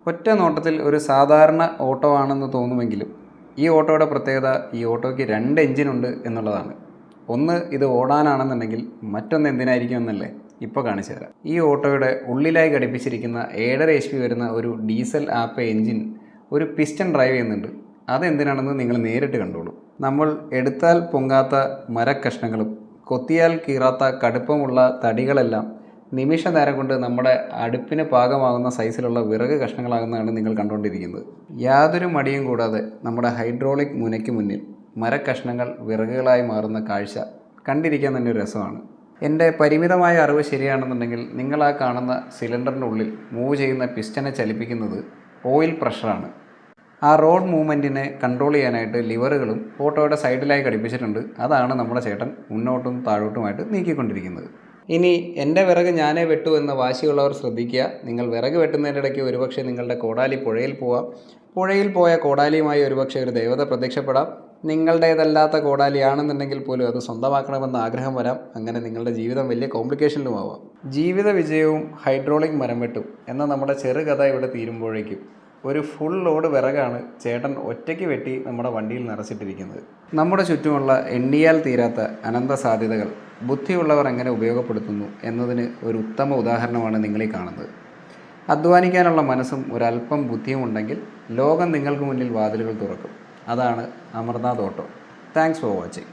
ഒറ്റ നോട്ടത്തിൽ ഒരു സാധാരണ ഓട്ടോ ആണെന്ന് തോന്നുമെങ്കിലും ഈ ഓട്ടോയുടെ പ്രത്യേകത ഈ ഓട്ടോയ്ക്ക് 2 എഞ്ചിനുണ്ട് എന്നുള്ളതാണ്. ഒന്ന് ഇത് ഓടാനാണെന്നുണ്ടെങ്കിൽ മറ്റൊന്ന് എന്തിനായിരിക്കും എന്നല്ലേ ഇപ്പോൾ കാണിച്ചു തരാം. ഈ ഓട്ടോയുടെ ഉള്ളിലായി ഘടിപ്പിച്ചിരിക്കുന്ന 7.5 HP വരുന്ന ഒരു ഡീസൽ ആപ്പ് എഞ്ചിൻ ഒരു പിസ്റ്റൺ ഡ്രൈവ് ചെയ്യുന്നുണ്ട്. അതെന്തിനാണെന്ന് നിങ്ങൾ നേരിട്ട് കണ്ടോളൂ. നമ്മൾ എടുത്താൽ പൊങ്ങാത്ത മരക്കഷ്ണങ്ങളും കൊത്തിയാൽ കീറാത്ത കടുപ്പമുള്ള തടികളെല്ലാം നിമിഷ നേരം കൊണ്ട് നമ്മുടെ അടുപ്പിന് പാകമാകുന്ന സൈസിലുള്ള വിറക് കഷ്ണങ്ങളാകുന്നതാണ് നിങ്ങൾ കണ്ടുകൊണ്ടിരിക്കുന്നത്. യാതൊരു മടിയും കൂടാതെ നമ്മുടെ ഹൈഡ്രോളിക് മുനയ്ക്ക് മുന്നിൽ മരക്കഷ്ണങ്ങൾ വിറകുകളായി മാറുന്ന കാഴ്ച കണ്ടിരിക്കാൻ തന്നെ ഒരു രസമാണ്. എൻ്റെ പരിമിതമായ അറിവ് ശരിയാണെന്നുണ്ടെങ്കിൽ നിങ്ങൾ ആ കാണുന്ന സിലിണ്ടറിൻ്റെ ഉള്ളിൽ മൂവ് ചെയ്യുന്ന പിസ്റ്റനെ ചലിപ്പിക്കുന്നത് ഓയിൽ പ്രഷറാണ്. ആ റോഡ് മൂവ്മെൻറ്റിനെ കൺട്രോൾ ചെയ്യാനായിട്ട് ലിവറുകളും ഓട്ടോയുടെ സൈഡിലായി ഘടിപ്പിച്ചിട്ടുണ്ട്. അതാണ് നമ്മുടെ ചേട്ടൻ മുന്നോട്ടും താഴോട്ടുമായിട്ട് നീക്കിക്കൊണ്ടിരിക്കുന്നത്. ഇനി എൻ്റെ വിറക് ഞാനേ വെട്ടു എന്ന വാശിയുള്ളവർ ശ്രദ്ധിക്കുക. നിങ്ങൾ വിറക് വെട്ടുന്നതിൻ്റെ ഇടയ്ക്ക് ഒരുപക്ഷെ നിങ്ങളുടെ കോടാലി പുഴയിൽ പോവാം. പുഴയിൽ പോയ കോടാലിയുമായി ഒരുപക്ഷെ ഒരു ദേവത പ്രത്യക്ഷപ്പെടാം. നിങ്ങളുടേതല്ലാത്ത കോടാലിയാണെന്നുണ്ടെങ്കിൽ പോലും അത് സ്വന്തമാക്കണമെന്ന് ആഗ്രഹം വരാം. അങ്ങനെ നിങ്ങളുടെ ജീവിതം വലിയ കോംപ്ലിക്കേഷനിലുമാവാം. ജീവിത വിജയവും ഹൈഡ്രോളിക് മരം വെട്ടും എന്ന നമ്മുടെ ചെറുകഥ ഇവിടെ തീരുമ്പോഴേക്കും ഒരു ഫുൾ ലോഡ് വിറകാണ് ചേട്ടൻ ഒറ്റയ്ക്ക് വെട്ടി നമ്മുടെ വണ്ടിയിൽ നിറച്ചിട്ടിരിക്കുന്നത്. നമ്മുടെ ചുറ്റുമുള്ള എണ്ണിയാൽ തീരാത്ത അനന്ത സാധ്യതകൾ ബുദ്ധിയുള്ളവർ എങ്ങനെ ഉപയോഗപ്പെടുത്തുന്നു എന്നതിന് ഒരു ഉത്തമ ഉദാഹരണമാണ് നിങ്ങളീ കാണുന്നത്. അധ്വാനിക്കാനുള്ള മനസ്സും ഒരല്പം ബുദ്ധിയും ഉണ്ടെങ്കിൽ ലോകം നിങ്ങൾക്ക് മുന്നിൽ വാതിലുകൾ തുറക്കും. അതാണ് Amarnath auto. Thanks for watching.